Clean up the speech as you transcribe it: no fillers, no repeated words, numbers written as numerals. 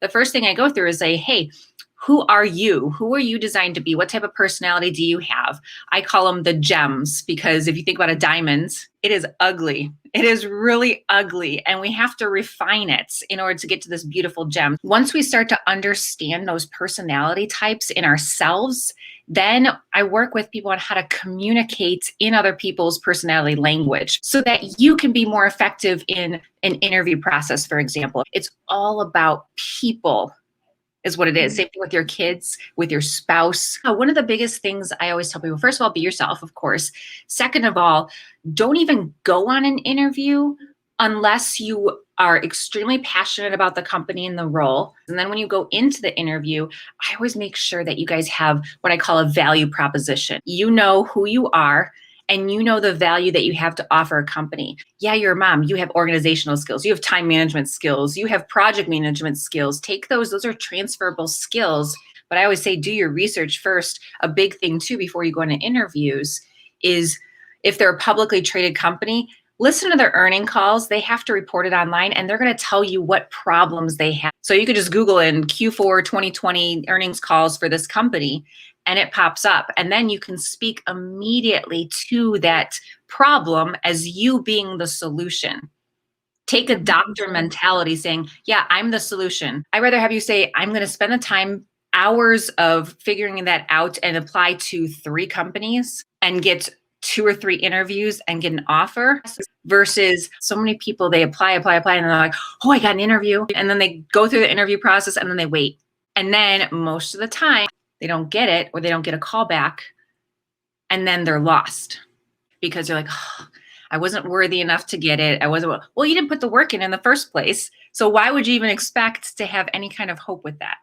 The first thing I go through is say, hey, who are you? Who are you designed to be? What type of personality do you have? I call them the gems because if you think about a diamond, it is ugly. It is really ugly. And we have to refine it in order to get to this beautiful gem. Once we start to understand those personality types in ourselves, then I work with people on how to communicate in other people's personality language so that you can be more effective in an interview process, for example. It's all about people is what it is. Same thing with your kids, with your spouse. One of the biggest things I always tell people, first of all, be yourself, of course. Second of all, don't even go on an interview unless you are extremely passionate about the company and the role. And then when you go into the interview, I always make sure that you guys have what I call a value proposition. You know who you are and you know the value that you have to offer a company. Yeah, you're a mom. You have organizational skills. You have time management skills. You have project management skills. Take those. Those are transferable skills. But I always say do your research first. A big thing, too, before you go into interviews is if they're a publicly traded company, listen to their earning calls. They have to report it online, and they're going to tell you what problems they have. So you could just Google in Q4 2020 earnings calls for this company, and it pops up. And then you can speak immediately to that problem as you being the solution. Take a doctor mentality saying, yeah, I'm the solution. I'd rather have you say, I'm going to spend the time, hours of figuring that out and apply to 3 companies and get 2 or 3 interviews and get an offer versus so many people, they apply, and they're like, oh, I got an interview. And then they go through the interview process and then they wait. And then most of the time they don't get it or they don't get a call back. And then they're lost because they're like, oh, I wasn't worthy enough to get it. Well, you didn't put the work in the first place. So why would you even expect to have any kind of hope with that?